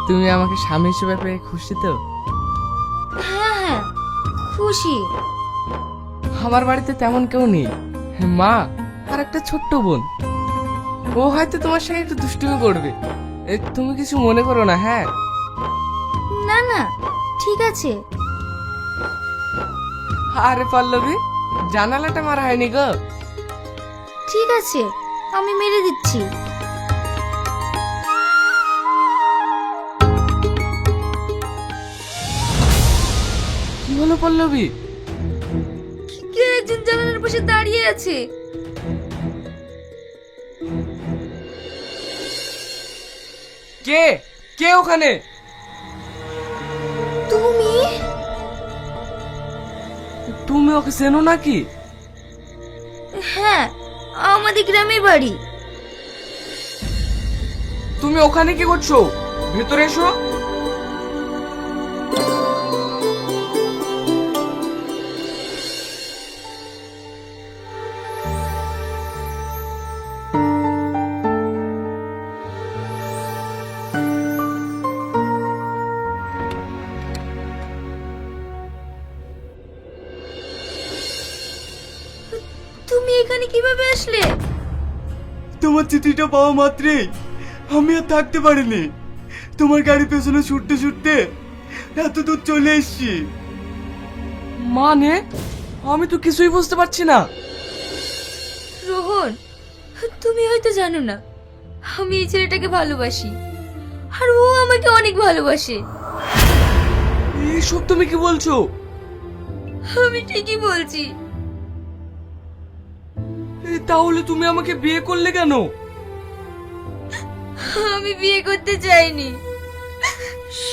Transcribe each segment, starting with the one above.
তুমি আমাকে স্বামী হিসেবে পেয়ে খুশি তো? হ্যাঁ হ্যাঁ, খুশি। আমার বাড়িতে তেমন কেউ নেই, মা আর একটা ছোট্ট বোন। ও হয়তো তোমার সঙ্গে একটু দুষ্টুমি করবে, তুমি কিছু মনে করো না। হ্যাঁ, না না, ঠিক আছে। আরে পল্লবী, জানালাটা মারা হয়নি গো। ঠিক আছে, আমি মেরে দিচ্ছি। কি হলো পল্লবী? কে একজন জানালার পাশে দাঁড়িয়ে আছে। কে কে ওখানে? তুমি? তুমি ওকে চেনো নাকি? হ্যাঁ, আমাদের গ্রামের বাড়ি। তুমি ওখানে কি করছো? ভেতরে এসো। তুমি এখানে কিভাবে আসলে? তোমার চিঠিটা পাওয়া মাত্রই আমি আর থাকতে পারিনি। তোমার গাড়ি পেছনে ছুটতে ছুটতে এত দূর চলে এসেছি। মানে আমি তো কিছুই বুঝতে পারছি না। রোহন, তুমি হয়তো জানো না, আমি এই ছেলেটাকে ভালোবাসি, আর ও আমাকে অনেক ভালোবাসে। এইসব তুমি কি বলছো? আমি ঠিকই বলছি। তাহলে তুমি আমাকে বিয়ে করলে কেন? আমি বিয়ে করতে চাইনি,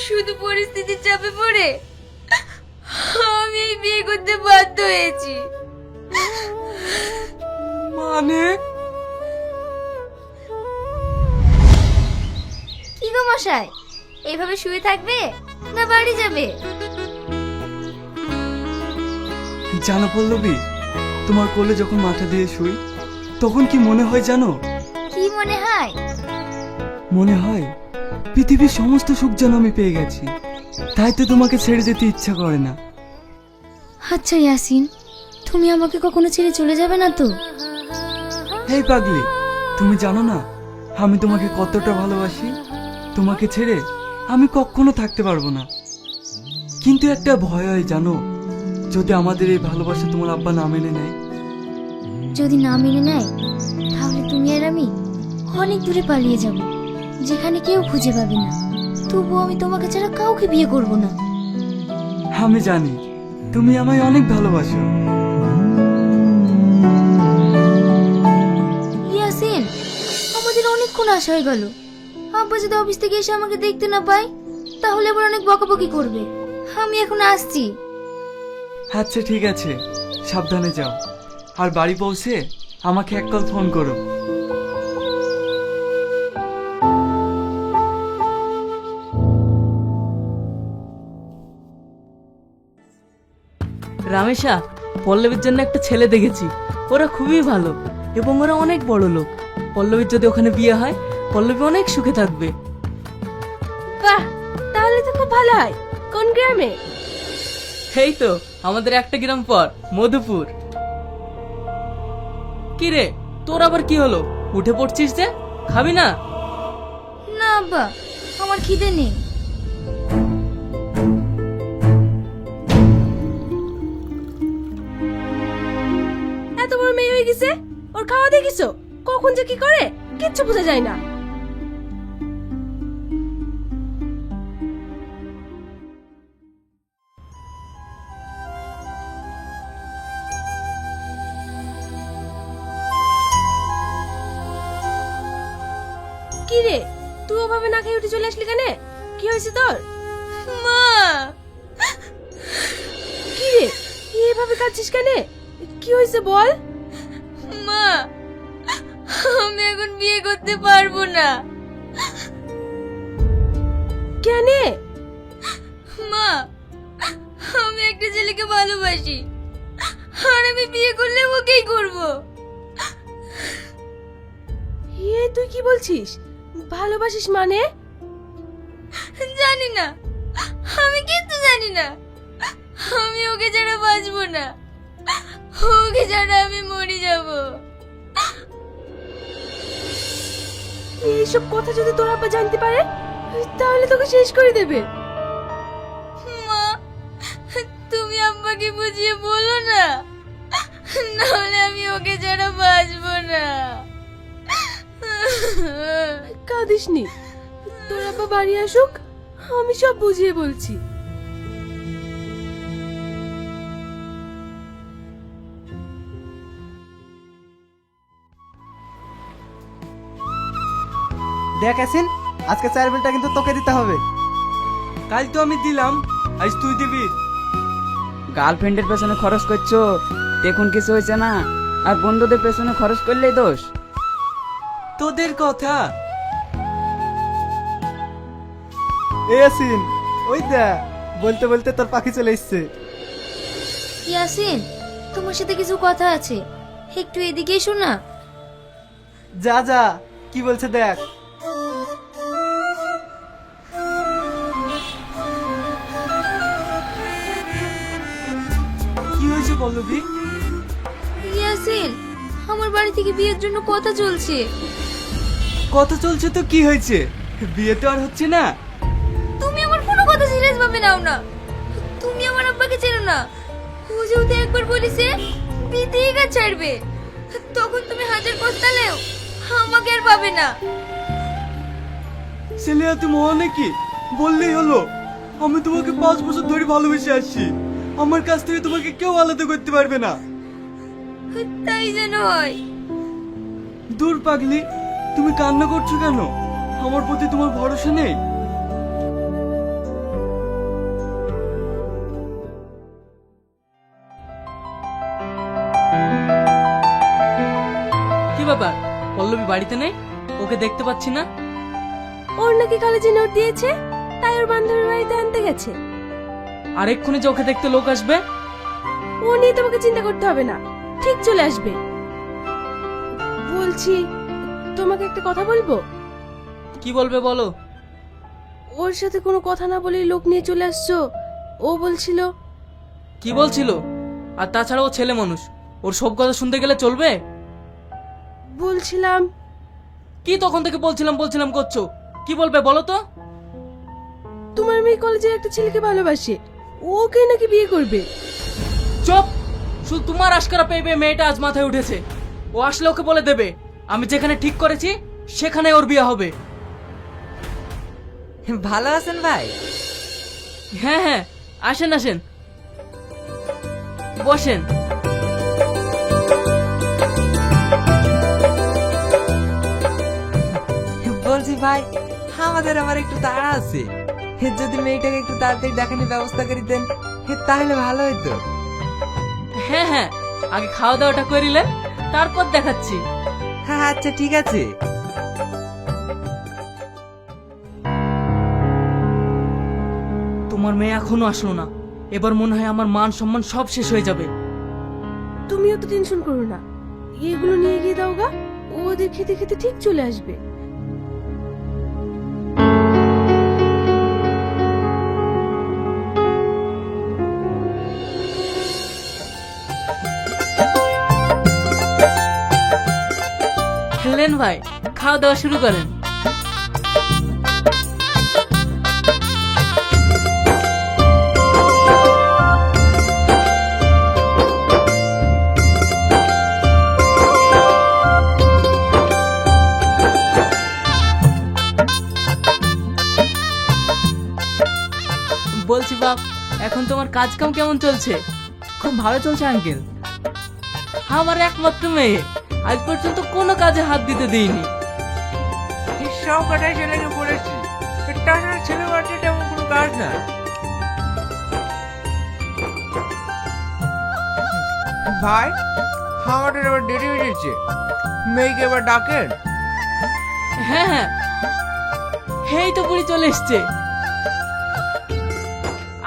শুধু পরিস্থিতির চাপে পড়ে আমি এই বিয়ে করতে বাধ্য হয়েছি। মানে কি গো মশাই, এইভাবে শুয়ে থাকবে না বাড়ি যাবে? জানো পল্লবী, তোমার কোলে যখন মাথা দিয়ে শুই তখন কি মনে হয় জানো? কি মনে হয়? মনে হয় পৃথিবীর সমস্ত সুখ যেন আমি পেয়ে গেছি, তাই তো তোমাকে ছেড়ে যেতে ইচ্ছা করে না। আচ্ছা ইয়াসিন, তুমি আমাকে কখনো ছেড়ে চলে যাবে না তো? হেই পাগলি, তুমি জানো না আমি তোমাকে কতটা ভালোবাসি। তোমাকে ছেড়ে আমি কখনো থাকতে পারবো না। কিন্তু একটা ভয় হয় জানো, যদি আমাদের এই ভালোবাসা তোমার আব্বা না মেনে নেয়। যদি না মেনে নেয়, তাহলে তুমি আর আমি অনেক দূরে পালিয়ে যাব, যেখানে কেউ খুঁজে পাবে না। তবুও আমি তোমাকে ছাড়া কাউকে বিয়ে করব না। আমি জানি তুমি আমায় অনেক ভালোবাসো। ইয়াসিন, আমাদের অনেকক্ষণ আশা হয়ে গেল। আব্বা যদি অফিস থেকে এসে আমাকে দেখতে না পায়, তাহলে আবার অনেক বকাবকি করবে। আমি এখন আসছি। আচ্ছা ঠিক আছে, সাবধানে যাও, আর বাড়ি পৌঁছে আমাকে এক কল ফোন করো। রামেশা, পল্লবীর জন্য একটা ছেলে দেখেছি। ওরা খুবই ভালো এবং ওরা অনেক বড় লোক। পল্লবীর যদি ওখানে বিয়ে হয়, পল্লবী অনেক সুখে থাকবে। বাহ, তাহলে তো খুব ভালো হয়। কোন গ্রামে? এই তো আমাদের একটা গ্রাম পর, মধুপুর। কি রে, তোর আবার কি হলো? উঠে পড়ছিস যে, খাবি না? না আব্বা, আমার খিদে নেই। এত বড় মেয়ে হয়ে গেছে, ওর খাওয়া দেখিছো? কখন যে কি করে কিচ্ছু বোঝা যায় না। কি রে, তুই ওভাবে না খেয়ে উঠে চলে আসলি কেন? কি হয়েছে তোর? মা! কি রে, এভাবে কাঁদছিস কেন? কি হয়েছে বল। মা, আমি এখন বিয়ে করতে পারবো না। কেন? মা, আমি একটা ছেলেকে ভালোবাসি, আর আমি বিয়ে করলে ওকেই করব। তুই কি বলছিস? ভালোবাসিস মানে? জানি না, আমি কিচ্ছু জানি না। আমি ওকে ছাড়া বাঁচবো না, ওকে ছাড়া আমি মরে যাব। এইসব কথা যদি তোর আব্বা জানতে পারে তাহলে তোকে শেষ করে দেবে। মা, তুমি আব্বাকে বুঝিয়ে বলো না, নাহলে আমি ওকে ছাড়া বাঁচবো না। কাঁদিস নি, তোর আব্বা বাড়ি আসুক, আমি সব বুঝিয়ে বলছি। দেখ আসিন, আজকে চায়ের বিলটা কিন্তু তোকে দিতে হবে। কাল তো আমি দিলাম, আজ তুই দিবি। গার্লফ্রেন্ডের পেছনে খরচ করছো, দেখুন কিছু হয়েছে না, আর বন্ধুদের পেছনে খরচ করলেই দোষ। তোদের কথা। এ আসিন, ওই দেখ, বলতে বলতে তোর পাখি চলে এসছে। ইয়াসিন, তোমার সাথে কিছু কথা আছে, একটু এদিকে এসো না। যা যা, কি বলছে দেখ। কি হয়েছে পল্লবী? ইয়াসিন, আমার বাড়ি থেকে বিয়ের জন্য কথা চলছে। কথা চলছে তো কি হয়েছে, বিয়ে তো আর হচ্ছে না। তুমি আমার কোনো কথা সিরিয়াস ভাবে নাও না। তুমি আমার আব্বাকে চেনো না, ও যেহেতু একবার বলিছে বিয়েতেই কাজ ছাড়বে, তখন তুমি হাজার কষ্টালেও আমাকে আর পাবে না। ছেলে এত মহা নাকি, বললেই হলো। আমি তোমাকে 5 বছর ধরে ভালোবেসে আসছি, আমার কাছ থেকে তোমাকে কেউ আলাদা করতে পারবে না। তাই যেন হয়। দূর পাগলি, তুমি কান্না করছো কেন? আমার প্রতি তোমার ভরসা নেই? কি ব্যাপার, পল্লবী বাড়িতে নেই? ওকে দেখতে পাচ্ছি না। ওর নাকি কলেজে নোট দিয়েছে, তাই ওর বান্ধবীর বাড়িতে আনতে গেছে। আর এক্ষুনি যে ওকে দেখতে লোক আসবে। ও নিয়ে তোমাকে চিন্তা করতে হবে না, ঠিক চলে আসবে। বলছি, তোমাকে একটা কথা বলবো। কি বলবে বলো। ওর সাথে কোনো কথা না বলেই লোক নিয়ে চলে আসছো। ও বলছিল। কি বলছিল? আর তাছাড়া ও ছেলে মানুষ, ওর সব কথা শুনতে গেলে চলবে? বলছিলাম, কি তখন থেকে বলছিলাম বলছিলাম করছো, কি বলবে বলো তো। তোমার মেয়ে কলেজের একটা ছেলেকে ভালোবাসে, ওকে নাকি বিয়ে করবে। চুপ, শুধু তোমার আশকারা পেয়ে মেয়েটা আজ মাথায় উঠেছে। ও আসলে ওকে বলে দেবে আমি যেখানে ঠিক করেছি সেখানে ওর বিয়ে হবে। ভালো আছেন ভাই? হ্যাঁ হ্যাঁ, আসেন আসেন, বসেন। বলছি ভাই, আমাদের আবার একটু তাড়া আছে, যদি মেয়েটাকে একটু তাড়াতাড়ি দেখানোর ব্যবস্থা করে দেন তাহলে ভালো হতো। হ্যাঁ হ্যাঁ, আগে খাওয়া দাওয়াটা করিলে তারপর দেখাচ্ছি। হ্যাঁ আচ্ছা ঠিক আছে। তোমার মেয়ে এখনো আসলো না, এবার মনে হয় আমার মান সম্মান সব শেষ হয়ে যাবে। তুমিও তো টেনশন করো না, এগুলো নিয়ে গিয়ে দাও গা, ওদের খেতে খেতে ঠিক চলে আসবে। হেলেন ভাই, খাওয়া দাওয়া শুরু করেন। বলছি বাপ, এখন তোমার কাজ কাম কেমন চলছে? খুব ভালো চলছে আঙ্কেল। আমার একমাত্র মেয়ে, আজ পর্যন্ত কোনো কাজে হাত দিতে দিইনি। সব কটাই ছেলেকে পড়েছি, তাছাড়া ছেলে বাড়িতে তেমন কোনো কাজ না। ভাই, আমাদের এবার দেরি হয়ে যাচ্ছে, মেয়েকে এবার ডাকেন। হ্যাঁ হ্যাঁ, এই তো বুড়ি চলে এসছে।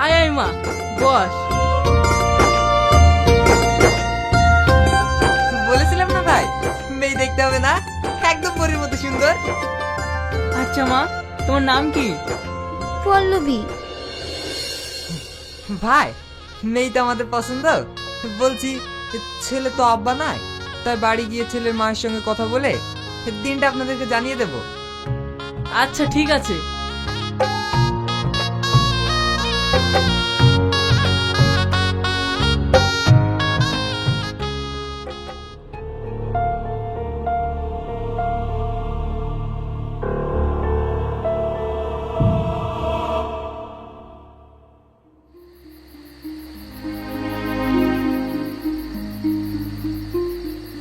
আয় আয় মা, বস। বলেছিলাম না ভাই, মেয়ে দেখতে হবে না, একদম পরীর মতো সুন্দর। আচ্ছা মা, তোমার নাম কি? পল্লবী। ভাই মেয়ে তো আমাদের পছন্দ, বলছি ছেলে তো আব্বা নাই, তাই বাড়ি গিয়ে ছেলের মায়ের সঙ্গে কথা বলে দিনটা আপনাদেরকে জানিয়ে দেব। আচ্ছা ঠিক আছে।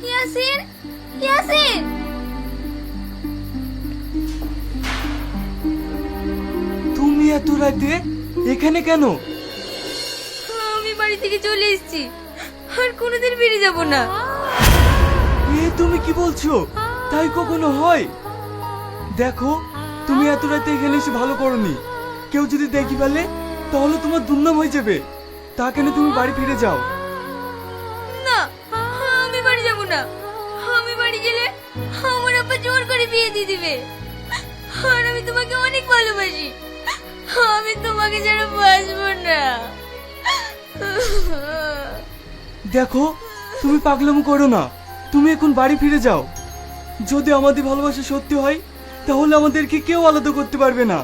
ইয়াসিন, ইয়াসিন, তুমি এত রাতে এখানে কেন? আমি বাড়ি থেকে চলে এসেছি, আর কোনোদিন ফিরে যাব না। এ তুমি কি বলছো? তাই কখনো হয়? দেখো, তুমি এত রাতে এখানে এসে ভালো করনি। কেউ যদি দেখি ফেলে তাহলে তোমার দুর্নাম হয়ে যাবে। তা কেন তুমি বাড়ি ফিরে যাও। না, আমি বাড়ি যাব না। আমি বাড়ি গেলে আমার আব্বা জোর করে বিয়ে দিয়ে দিবে, আর আমি তোমাকে অনেক ভালোবাসি। আমি তোমাকে ছাড়া বাঁচবো না। দেখো, তুমি পাগলামো করো না। তুমি এখন বাড়ি ফিরে যাও। যদি আমাদের ভালোবাসা সত্যি হয় তাহলে আমাদেরকে কেউ আলাদা করতে পারবে না।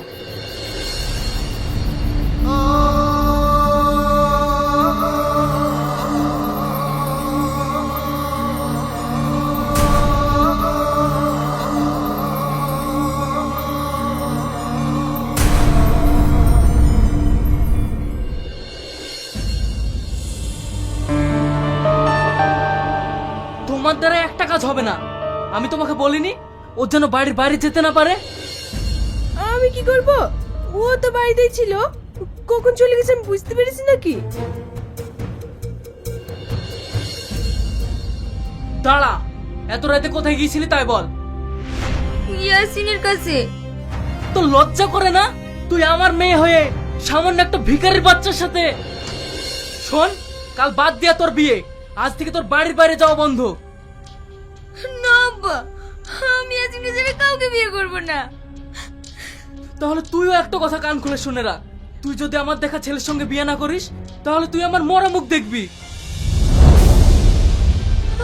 তোমার দ্বারা একটা কাজ হবে না। আমি তোমাকে বলিনি ওর যেন বাড়ির বাইরে যেতে না পারে? আমি কি করব? ও তো বাড়িতেই ছিল, কখন চলে গেছে আমি বুঝতে পেরেছি নাকি? দাঁড়া, এত রাতে কোথায় গিয়েছিলি তাই বল। ইয়াসিনের কাছে। তো লজ্জা করে না? তুই আমার মেয়ে হয়ে সামান্য একটা ভিখারির বাচ্চার সাথে। শোন, কাল বাদ দিয়া তোর বিয়ে। আজ থেকে তোর বাড়ির বাইরে যাওয়া বন্ধ। না আব্বা, আমি আজকে ছেড়ে কাউকে বিয়ে করব না। তাহলে তুইও একটা কথা কান খুলে শুনে রাখ। তুই যদি আমার দেখা ছেলের সঙ্গে বিয়ে না করিস তাহলে তুই আমার মরা মুখ দেখবি।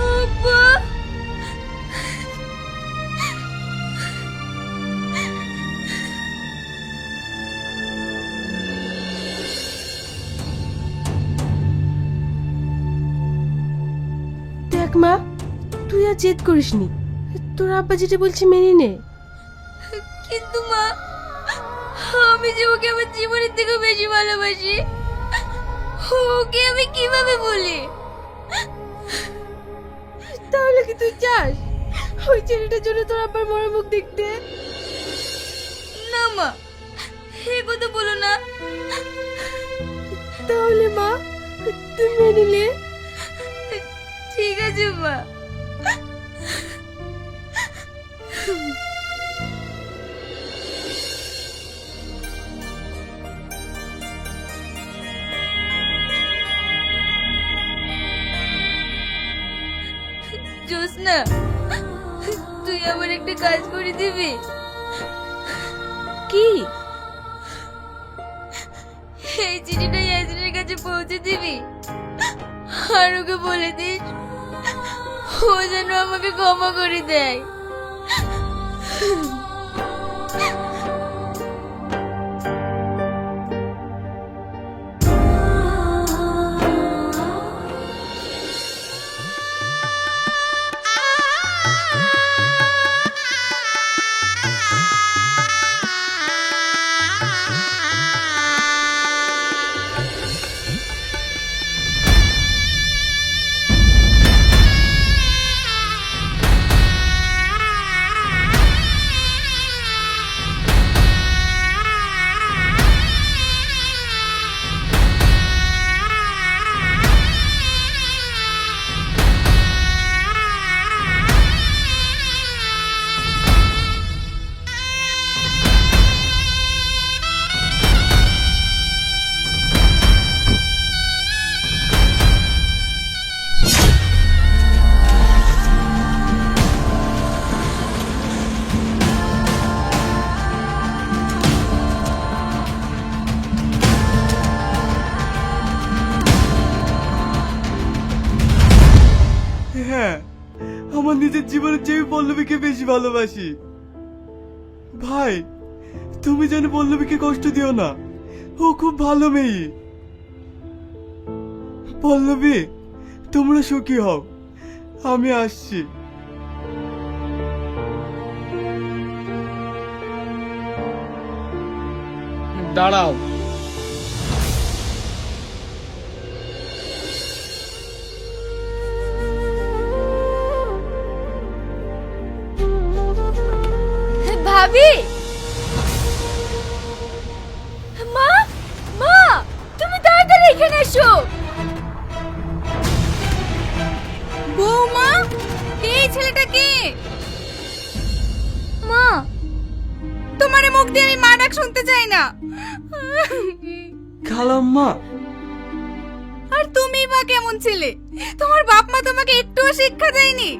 আব্বা, দেখ মা, তুই আর জেদ করিসনি। তোর আব্বা যেটা বলছে মেনে নে। কিন্তু মা, আমি যে ওকে আমার জীবনের থেকে বেশি ভালোবাসি, ওকে আমি কিভাবে বলি? তাহলে কি তুই চাস ওই ছেলেটার জন্য তোর আব্বার মরা মুখ দেখতে? না মা, এ কথা বলো না। তাহলে মা, তুই মেনে নে। ঠিক আছে মা। জোসনা, তুই আমার একটা কাজ করে দিবি? কি? এই চিঠিটা ইয়াসিনের কাছে পৌঁছে দিবি, আর ওকে বলে দিস ও যেন আমাকে ক্ষমা করে দেয়। আমার নিজের জীবনের চেয়ে পল্লবীকে বেশি ভালোবাসি। ভাই, তুমি যেন পল্লবীকে কষ্ট দিও না, ও খুব ভালো মেয়ে। পল্লবী, তোমরা সুখী হও, আমি আসছি। দাঁড়াও। ভাবি, মা, মা, তুমি তাড়াতাড়ি এখানে এসো। বৌমা, এই ছেলেটা কে? মা, তোমার মুখ দিয়ে আমি মা ডাক শুনতে চাই না। খালাম্মা, আর তুমি বা কেমন ছেলে? তোমার বাপ মা তোমাকে একটুও শিক্ষা দেয়নি,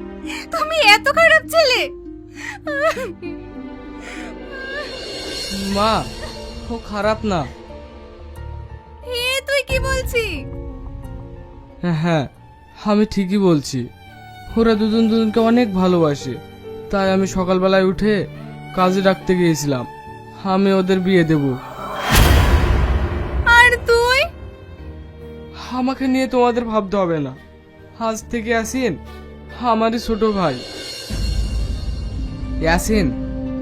তুমি এত খারাপ ছেলে। মা, ও খারাপ না। এ তুই কি বলছিস? হ্যাঁ, আমি ঠিকই বলছি। ওরা দুজন দুজনকে অনেক ভালোবাসে, তাই আমি সকালবেলায় উঠে কাজে ডাকতে গিয়েছিলাম। আমি ওদের বিয়ে দেব। আর তুই? আমাকে নিয়ে তোমাদের ভাবতে হবে না। আজ থেকে ইয়াসিন আমারই ছোট ভাই। ইয়াসিন,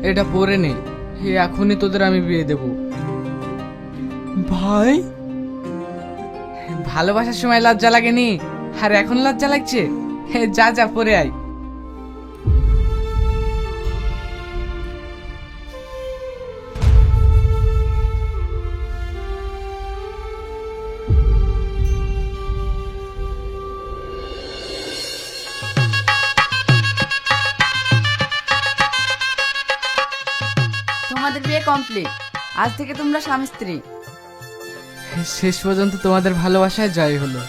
এটা পরে নে, এখনই তোদের আমি বিয়ে দেব। ভাই, ভালোবাসার সময় লজ্জা লাগেনি, আর এখন লজ্জা লাগছে? যা যা পরে আয়। তোমাদের বিয়ে কমপ্লিট, আজ থেকে তোমরা স্বামী স্ত্রী। শেষ পর্যন্ত তোমাদের ভালোবাসায় জয় হলো।